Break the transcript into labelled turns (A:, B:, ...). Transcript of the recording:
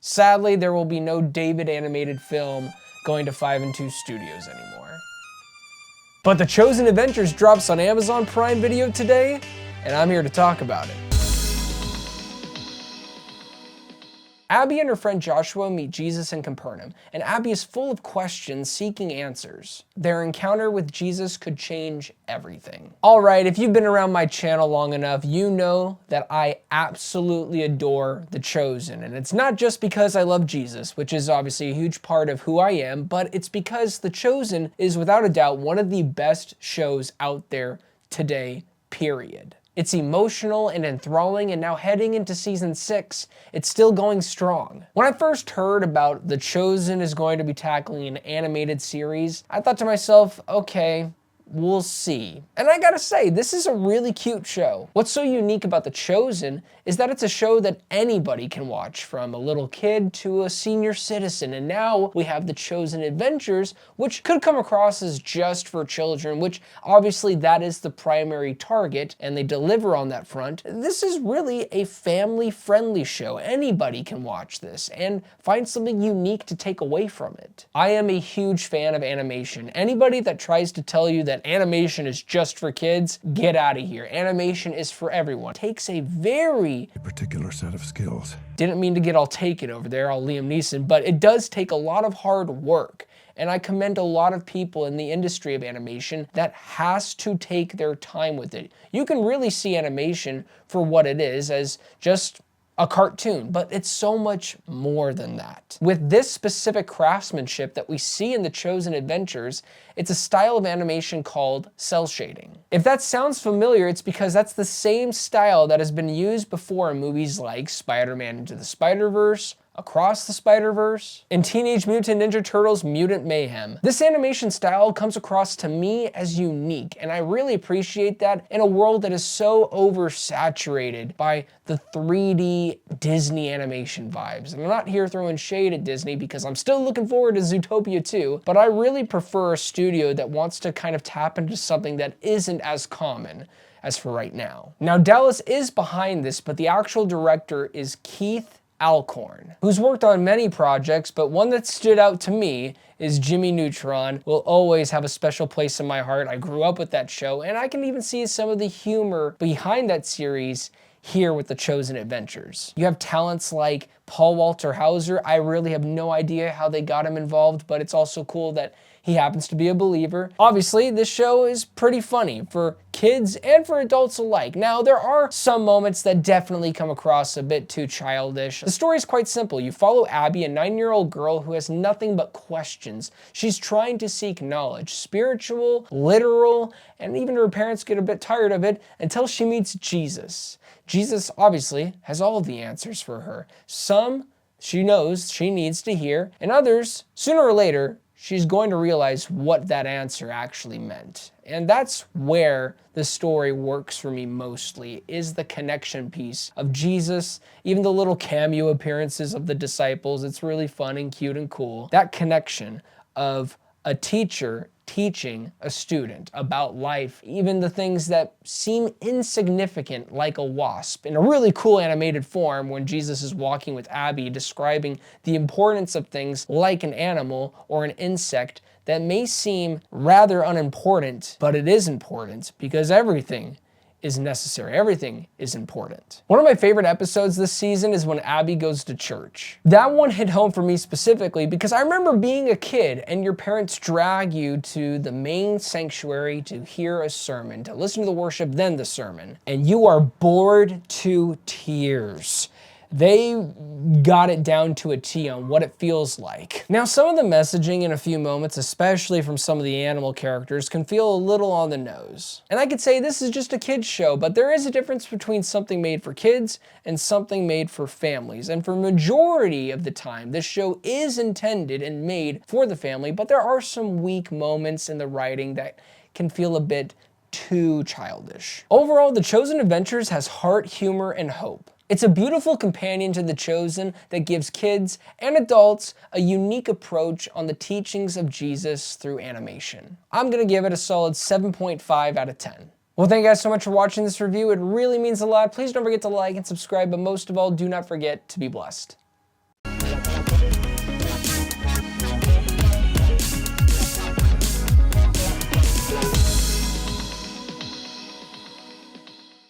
A: Sadly, there will be no David animated film going to 5 and 2 Studios anymore. But The Chosen Adventures drops on Amazon Prime Video today, and I'm here to talk about it. Abby and her friend Joshua meet Jesus in Capernaum, and Abby is full of questions seeking answers. Their encounter with Jesus could change everything. Alright, if you've been around my channel long enough, you know that I absolutely adore The Chosen. And it's not just because I love Jesus, which is obviously a huge part of who I am, but it's because The Chosen is without a doubt one of the best shows out there today, period. It's emotional and enthralling, and now heading into season 6, it's still going strong. When I first heard about The Chosen is going to be tackling an animated series, I thought to myself, okay, we'll see. And I gotta say, this is a really cute show. What's so unique about The Chosen is that it's a show that anybody can watch, from a little kid to a senior citizen. And now we have The Chosen Adventures, which could come across as just for children, which obviously that is the primary target, and they deliver on that front. This is really a family-friendly show. Anybody can watch this and find something unique to take away from it. I am a huge fan of animation. Anybody that tries to tell you that animation is just for kids, get out of here. Animation is for everyone. It takes a very
B: particular set of skills.
A: Didn't mean to get all taken over there, all Liam Neeson, but it does take a lot of hard work. And I commend a lot of people in the industry of animation that has to take their time with it. You can really see animation for what it is, as just a cartoon, but it's so much more than that. With this specific craftsmanship that we see in The Chosen Adventures, it's a style of animation called cell shading. If that sounds familiar, it's because that's the same style that has been used before in movies like Spider-Man Into the Spider-Verse, Across the Spider-Verse, and Teenage Mutant Ninja Turtles Mutant Mayhem. This animation style comes across to me as unique, and I really appreciate that in a world that is so oversaturated by the 3D Disney animation vibes. And I'm not here throwing shade at Disney because I'm still looking forward to Zootopia 2, but I really prefer a studio that wants to kind of tap into something that isn't as common as for right now. Now, Dallas is behind this, but the actual director is Keith Alcorn, who's worked on many projects, but one that stood out to me is Jimmy Neutron. Will always have a special place in my heart. I grew up with that show, and I can even see some of the humor behind that series here with The Chosen Adventures. You have talents like Paul Walter Hauser. I really have no idea how they got him involved, but it's also cool that he happens to be a believer. Obviously, this show is pretty funny for kids and for adults alike. Now, there are some moments that definitely come across a bit too childish. The story is quite simple. You follow Abby, a 9-year-old girl who has nothing but questions. She's trying to seek knowledge, spiritual, literal, and even her parents get a bit tired of it until she meets Jesus. Jesus obviously has all of the answers for her. Some she knows she needs to hear, and others, sooner or later, she's going to realize what that answer actually meant. And that's where the story works for me mostly, is the connection piece of Jesus, even the little cameo appearances of the disciples. It's really fun and cute and cool. That connection of a teacher teaching a student about life, even the things that seem insignificant, like a wasp, in a really cool animated form when Jesus is walking with Abby, describing the importance of things like an animal or an insect that may seem rather unimportant, but it is important because everything is necessary. Everything is important. One of my favorite episodes this season is when Abby goes to church. That one hit home for me specifically because I remember being a kid and your parents drag you to the main sanctuary to hear a sermon, to listen to the worship, then the sermon, and you are bored to tears. They got it down to a T on what it feels like. Now, some of the messaging in a few moments, especially from some of the animal characters, can feel a little on the nose. And I could say this is just a kid's show, but there is a difference between something made for kids and something made for families. And for majority of the time, this show is intended and made for the family, but there are some weak moments in the writing that can feel a bit too childish. Overall, The Chosen Adventures has heart, humor, and hope. It's a beautiful companion to The Chosen that gives kids and adults a unique approach on the teachings of Jesus through animation. I'm gonna give it a solid 7.5 out of 10. Well, thank you guys so much for watching this review. It really means a lot. Please don't forget to like and subscribe, but most of all, do not forget to be blessed.